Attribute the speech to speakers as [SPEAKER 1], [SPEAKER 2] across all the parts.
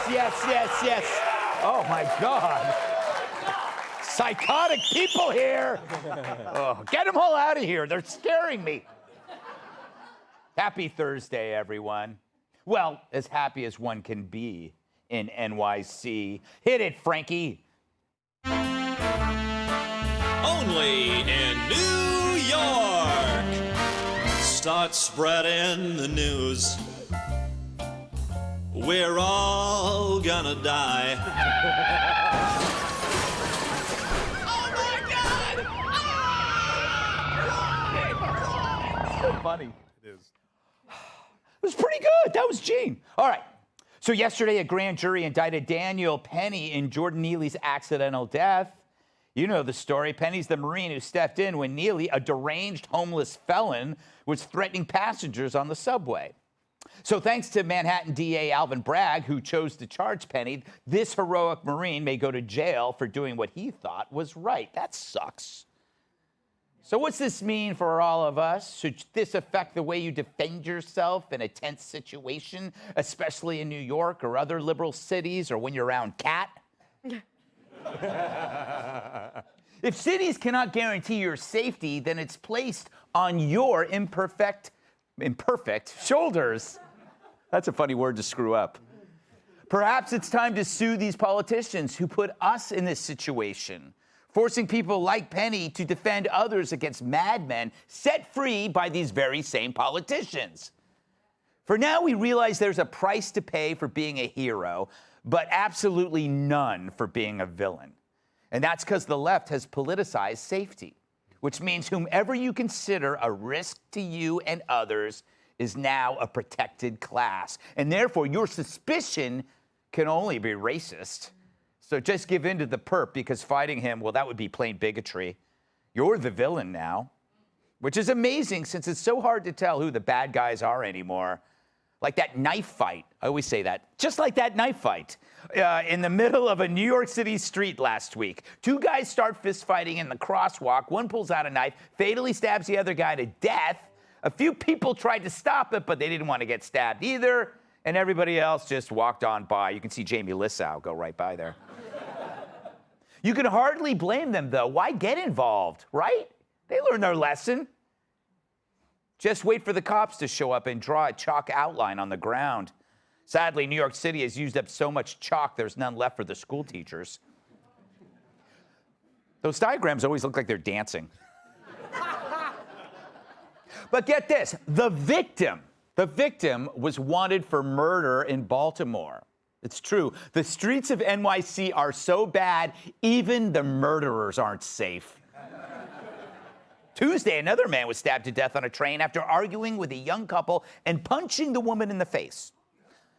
[SPEAKER 1] Yes. Oh, my God. Psychotic people here. Oh, get them all out of here. They're scaring me. Happy Thursday, everyone. Well, as happy as one can be in NYC. Hit it, Frankie.
[SPEAKER 2] Only in New York. Start spreading the news. We're all gonna die. Oh my God!
[SPEAKER 1] Ah! So funny. It is. It was pretty good. That was Gene. All right. So yesterday, a grand jury indicted Daniel Penny in Jordan Neely's accidental death. You know the story. Penny's the Marine who stepped in when Neely, a deranged homeless felon, was threatening passengers on the subway. So thanks to Manhattan DA Alvin Bragg, who chose to charge Penny, this heroic Marine may go to jail for doing what he thought was right. That sucks. So what's this mean for all of us? Should this affect the way you defend yourself in a tense situation, especially in New York or other liberal cities or when you're around Cat? If cities cannot guarantee your safety, then it's placed on your imperfect shoulders. That's a funny word to screw up. Perhaps it's time to sue these politicians who put us in this situation, forcing people like Penny to defend others against madmen set free by these very same politicians. For now, we realize there's a price to pay for being a hero, but absolutely none for being a villain. And that's because the left has politicized safety, which means whomever you consider a risk to you and others is now a protected class. And therefore, your suspicion can only be racist. So just give in to the perp, because fighting him, well, that would be plain bigotry. You're the villain now, which is amazing since it's so hard to tell who the bad guys are anymore. Like that knife fight. I always say that. Just like that knife fight in the middle of a New York City street last week. Two guys start fist fighting in the crosswalk. One pulls out a knife, fatally stabs the other guy to death. A few people tried to stop it, but they didn't want to get stabbed either. And everybody else just walked on by. You can see Jamie Lissau go right by there. You can hardly blame them, though. Why get involved, right? They learned their lesson. Just wait for the cops to show up and draw a chalk outline on the ground. Sadly, New York City has used up so much chalk, there's none left for the school teachers. Those diagrams always look like they're dancing. But get this, the victim was wanted for murder in Baltimore. It's true. The streets of NYC are so bad, even the murderers aren't safe. Tuesday, another man was stabbed to death on a train after arguing with a young couple and punching the woman in the face.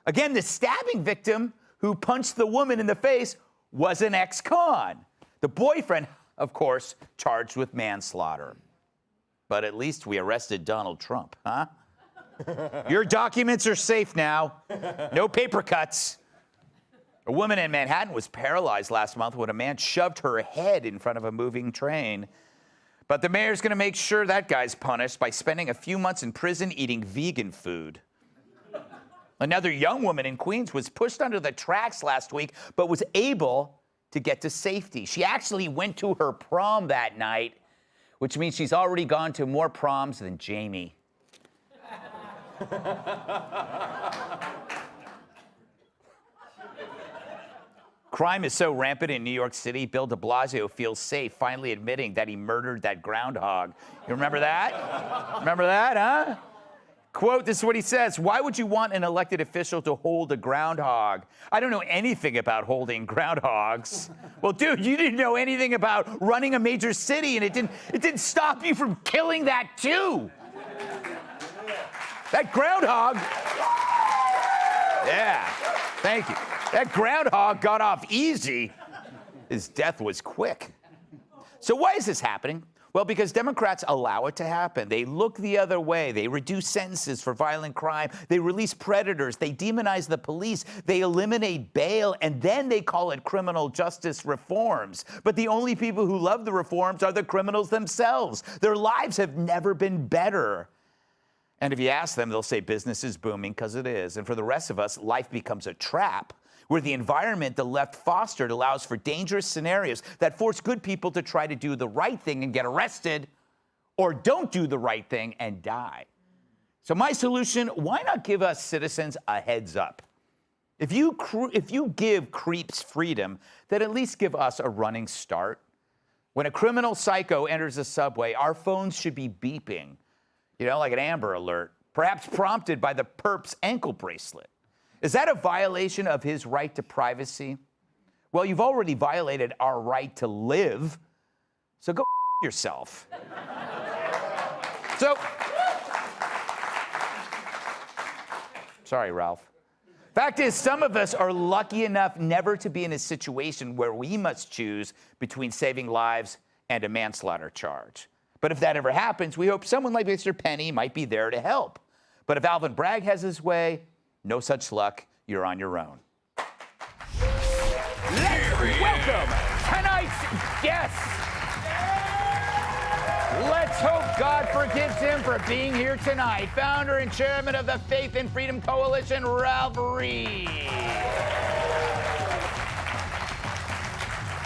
[SPEAKER 1] Again, the stabbing victim who punched the woman in the face was an ex-con. The boyfriend, of course, charged with manslaughter. But at least we arrested Donald Trump, huh? Your documents are safe now. No paper cuts. A woman in Manhattan was paralyzed last month when a man shoved her head in front of a moving train. But the mayor's going to make sure that guy's punished by spending a few months in prison eating vegan food. Another young woman in Queens was pushed under the tracks last week, but was able to get to safety. She actually went to her prom that night, which means she's already gone to more proms than Jamie. Crime is so rampant in New York City, Bill de Blasio feels safe finally admitting that he murdered that groundhog. You remember that? Remember that, huh? Quote, this is what he says: "Why would you want an elected official to hold a groundhog? I don't know anything about holding groundhogs." Well, dude, you didn't know anything about running a major city, and it didn't stop you from killing that too. That groundhog. Yeah, thank you. That groundhog got off easy. His death was quick. So why is this happening? Well, because Democrats allow it to happen. They look the other way. They reduce sentences for violent crime. They release predators. They demonize the police. They eliminate bail, and then they call it criminal justice reforms. But the only people who love the reforms are the criminals themselves. Their lives have never been better. And if you ask them, they'll say business is booming, because it is. And for the rest of us, life becomes a trap. where the environment the left fostered allows for dangerous scenarios that force good people to try to do the right thing and get arrested, or don't do the right thing and die. So my solution, why not give us citizens a heads up? If you give creeps freedom, then at least give us a running start. When a criminal psycho enters a subway, our phones should be beeping, like an Amber Alert, perhaps prompted by the perp's ankle bracelet. Is that a violation of his right to privacy? Well, you've already violated our right to live, so go yourself. Sorry, Ralph. Fact is, some of us are lucky enough never to be in a situation where we must choose between saving lives and a manslaughter charge. But if that ever happens, we hope someone like Mr. Penny might be there to help. But if Alvin Bragg has his way, no such luck. You're on your own. Let's welcome tonight's guest. Let's hope God forgives him for being here tonight. Founder and chairman of the Faith and Freedom Coalition, Ralph Reed.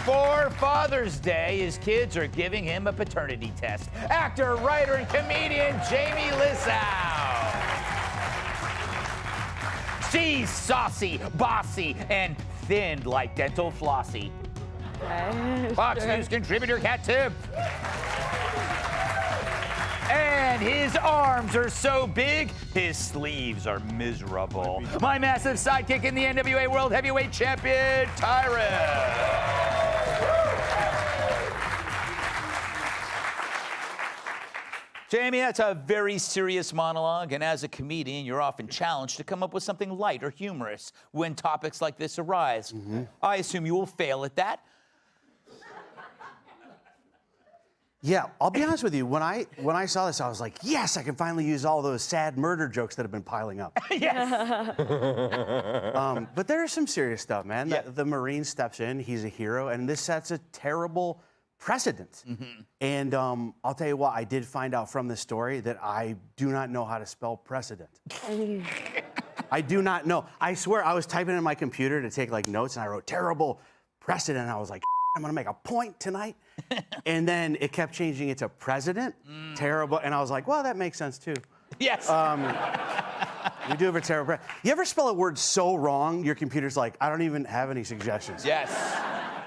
[SPEAKER 1] For Father's Day, his kids are giving him a paternity test. Actor, writer, and comedian Jamie Lissow. She's saucy, bossy, and thin like dental flossy. Fox News contributor Cat Tip. And his arms are so big, his sleeves are miserable. My massive sidekick in the NWA World Heavyweight Champion, Tyrus. Jamie, that's a very serious monologue, and as a comedian, you're often challenged to come up with something light or humorous when topics like this arise. I assume you will fail at that.
[SPEAKER 3] Yeah, I'll be honest with you. When I saw this, I was like, yes, I can finally use all those sad murder jokes that have been piling up.
[SPEAKER 1] Yes.
[SPEAKER 3] But there is some serious stuff, man.
[SPEAKER 1] Yeah.
[SPEAKER 3] The Marine steps in, he's a hero, and this sets a terrible precedent. And I'll tell you what, I did find out from this story that I do not know how to spell precedent. I do not know. I swear, I was typing in my computer to take notes, and I wrote terrible precedent. And I was like, I'm gonna make a point tonight. And then it kept changing it to president. Terrible. And I was like, well, that makes sense too.
[SPEAKER 1] Yes.
[SPEAKER 3] We do have a terrible You ever spell a word so wrong, your computer's like, I don't even have any suggestions.
[SPEAKER 1] Yes.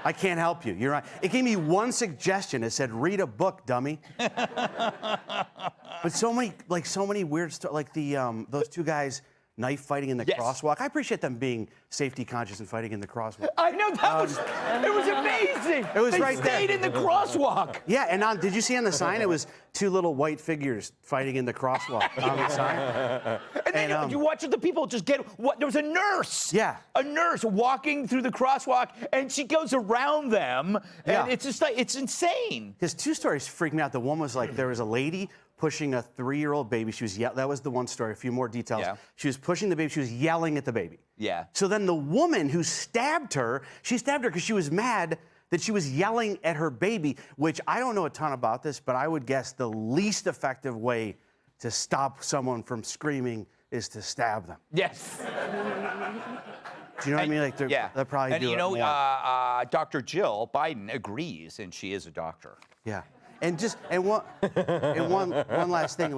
[SPEAKER 3] I can't help you. You're right. It gave me one suggestion. It said, read a book, dummy. But so many weird stuff, like those two guys knife fighting in the crosswalk. I appreciate them being safety conscious and fighting in the crosswalk.
[SPEAKER 1] I know, it was amazing.
[SPEAKER 3] It was
[SPEAKER 1] they
[SPEAKER 3] right there.
[SPEAKER 1] stayed in the crosswalk.
[SPEAKER 3] Yeah, and did you see on the sign, it was two little white figures fighting in the crosswalk on the sign?
[SPEAKER 1] And then you watch the people just there was a nurse.
[SPEAKER 3] Yeah.
[SPEAKER 1] A nurse walking through the crosswalk, and she goes around them, and it's just it's insane.
[SPEAKER 3] His two stories freaked me out. The one was there was a lady pushing a 3-year-old baby. She was that was the one story. A few more details.
[SPEAKER 1] Yeah.
[SPEAKER 3] She was pushing the baby. She was yelling at the baby.
[SPEAKER 1] Yeah.
[SPEAKER 3] So then the woman who stabbed her, she stabbed her because she was mad that she was yelling at her baby, which I don't know a ton about this, but I would guess the least effective way to stop someone from screaming is to stab them.
[SPEAKER 1] Yes.
[SPEAKER 3] Do you know what I mean? They'll probably do it more.
[SPEAKER 1] Dr. Jill Biden agrees, and she is a doctor.
[SPEAKER 3] Yeah. And one last thing,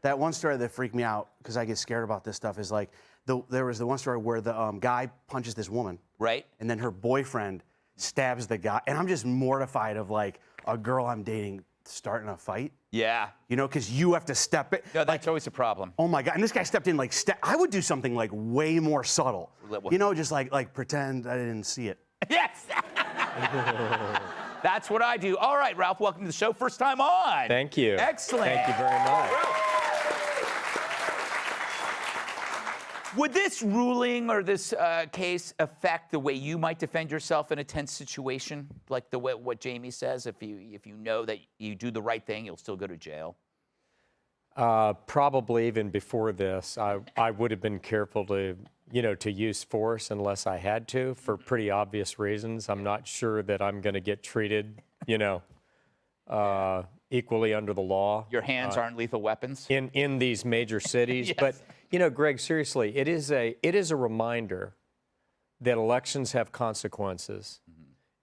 [SPEAKER 3] that one story that freaked me out because I get scared about this stuff is there was the one story where the guy punches this woman,
[SPEAKER 1] right?
[SPEAKER 3] And then her boyfriend stabs the guy, and I'm just mortified of a girl I'm dating starting a fight.
[SPEAKER 1] Yeah.
[SPEAKER 3] Because you have to step it.
[SPEAKER 1] No, that's always a problem.
[SPEAKER 3] Oh my God! And this guy stepped in I would do something way more subtle. Just pretend I didn't see it.
[SPEAKER 1] Yes. That's what I do. All right, Ralph, welcome to the show. First time on.
[SPEAKER 4] Thank you.
[SPEAKER 1] Excellent.
[SPEAKER 4] Thank you very much.
[SPEAKER 1] Would this ruling or this case affect the way you might defend yourself in a tense situation, like what Jamie says? If you know that you do the right thing, you'll still go to jail.
[SPEAKER 4] Probably even before this, I would have been careful to use force unless I had to for pretty obvious reasons. I'm not sure that I'm going to get treated, equally under the law.
[SPEAKER 1] Your hands aren't lethal weapons?
[SPEAKER 4] In these major cities.
[SPEAKER 1] Yes.
[SPEAKER 4] But, Greg, seriously, it is a reminder that elections have consequences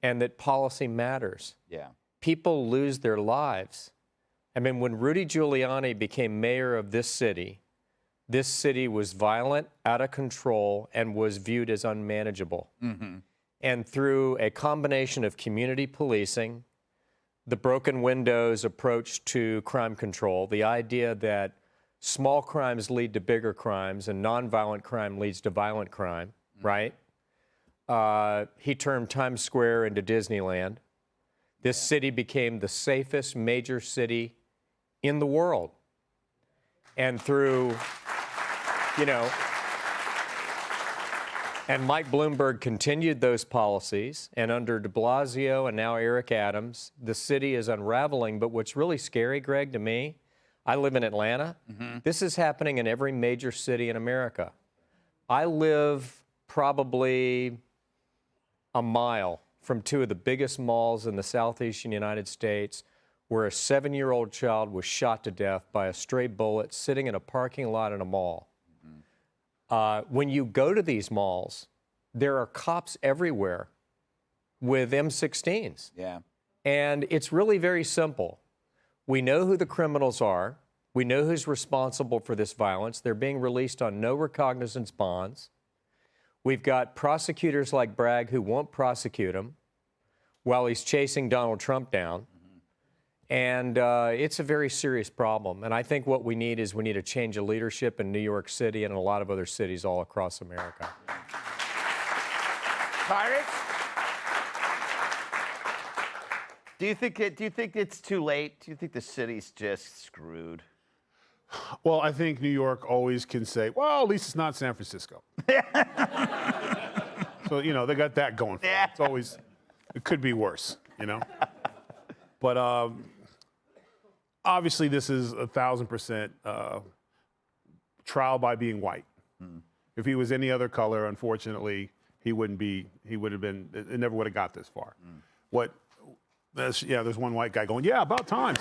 [SPEAKER 4] and that policy matters.
[SPEAKER 1] Yeah.
[SPEAKER 4] People lose their lives. I mean, when Rudy Giuliani became mayor of this city was violent, out of control, and was viewed as unmanageable. And through a combination of community policing, the broken windows approach to crime control, the idea that small crimes lead to bigger crimes and nonviolent crime leads to violent crime, right? He turned Times Square into Disneyland. This city became the safest major city in the world. And through, and Mike Bloomberg continued those policies, and under de Blasio and now Eric Adams, the city is unraveling. But what's really scary, Greg, to me, I live in Atlanta. This is happening in every major city in America. I live probably a mile from two of the biggest malls in the southeastern United States, where a 7-year-old child was shot to death by a stray bullet sitting in a parking lot in a mall. When you go to these malls, there are cops everywhere with M16s.
[SPEAKER 1] Yeah.
[SPEAKER 4] And it's really very simple. We know who the criminals are. We know who's responsible for this violence. They're being released on no recognizance bonds. We've got prosecutors like Bragg who won't prosecute him while he's chasing Donald Trump down. And it's a very serious problem. And I think what we need is a change of leadership in New York City and a lot of other cities all across America.
[SPEAKER 1] Pirates? Do you think it's too late? Do you think the city's just screwed?
[SPEAKER 5] Well, I think New York always can say, well, at least it's not San Francisco. So, they got that going for them. It's always, it could be worse, But obviously this is 1,000% trial by being white. If he was any other color, unfortunately, he would have been, it never would have got this far. There's one white guy going, yeah, about time.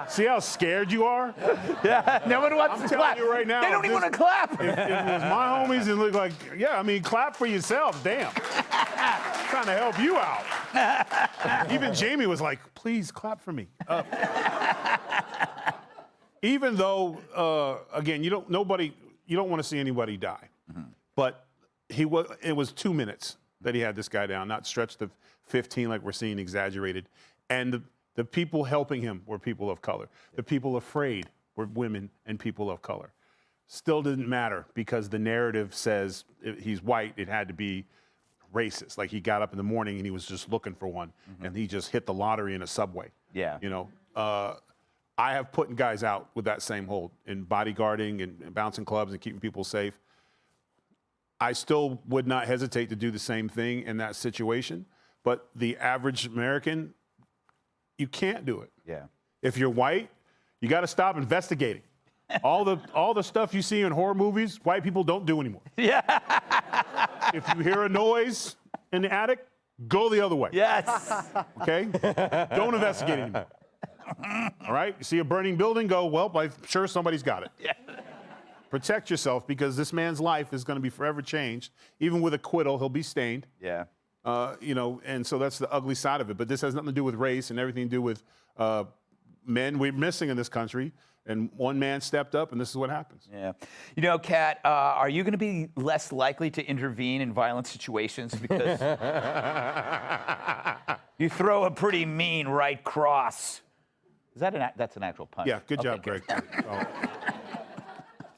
[SPEAKER 5] See how scared you are?
[SPEAKER 1] Yeah, no one wants to clap.
[SPEAKER 5] I'm telling you right now.
[SPEAKER 1] They don't even want to clap.
[SPEAKER 5] If it was my homies, it looked like, clap for yourself, damn. I'm trying to help you out. Even Jamie was like, please clap for me. Even though, again, you don't want to see anybody die. But it was 2 minutes that he had this guy down, not stretched to 15 like we're seeing exaggerated. And the people helping him were people of color. The people afraid were women and people of color. Still didn't matter because the narrative says he's white, it had to be racist. Like he got up in the morning and he was just looking for one and he just hit the lottery in a subway.
[SPEAKER 1] Yeah.
[SPEAKER 5] I have put guys out with that same hold in bodyguarding and bouncing clubs and keeping people safe. I still would not hesitate to do the same thing in that situation, but the average American, you can't do it.
[SPEAKER 1] Yeah.
[SPEAKER 5] If you're white, you got to stop investigating. All the stuff you see in horror movies, white people don't do anymore. Yeah. If you hear a noise in the attic, go the other way.
[SPEAKER 1] Yes.
[SPEAKER 5] Okay? Don't investigate anymore. All right? You see a burning building, go, well, I'm sure somebody's got it. Yeah. Protect yourself because this man's life is going to be forever changed. Even with acquittal, he'll be stained.
[SPEAKER 1] Yeah.
[SPEAKER 5] And so that's the ugly side of it. But this has nothing to do with race and everything to do with men we're missing in this country. And one man stepped up, and this is what happens.
[SPEAKER 1] Yeah. Kat, are you going to be less likely to intervene in violent situations because you throw a pretty mean right cross? Is that that's an actual punch?
[SPEAKER 5] Yeah, good job, Greg.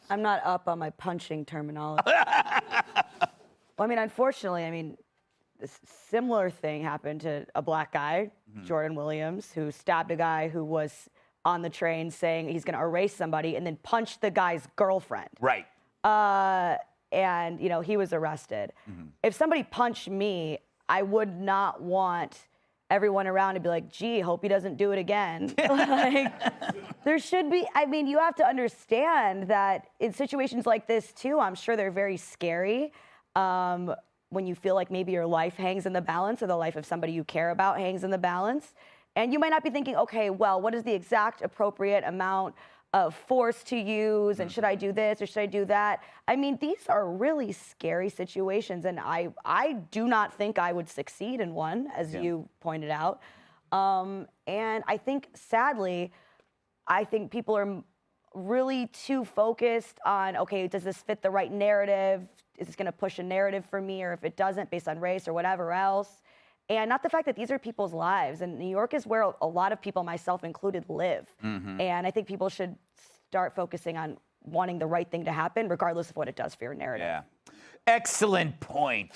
[SPEAKER 6] I'm not up on my punching terminology. Well, unfortunately, a similar thing happened to a black guy, Jordan Williams, who stabbed a guy who was on the train saying he's going to erase somebody and then punched the guy's girlfriend.
[SPEAKER 1] Right.
[SPEAKER 6] And he was arrested. If somebody punched me, I would not want everyone around to be like, gee, hope he doesn't do it again. There should be, you have to understand that in situations like this too, I'm sure they're very scary. When you feel like maybe your life hangs in the balance or the life of somebody you care about hangs in the balance. And you might not be thinking, okay, well, what is the exact appropriate amount of force to use and should I do this or should I do that? I mean, these are really scary situations, and I do not think I would succeed in one, as you pointed out. And I think, sadly, I think people are really too focused on, okay, does this fit the right narrative? Is this going to push a narrative for me? Or if it doesn't, based on race or whatever else. And not the fact that these are people's lives. And New York is where a lot of people, myself included, live. And I think people should start focusing on wanting the right thing to happen, regardless of what it does for your narrative.
[SPEAKER 1] Yeah. Excellent point.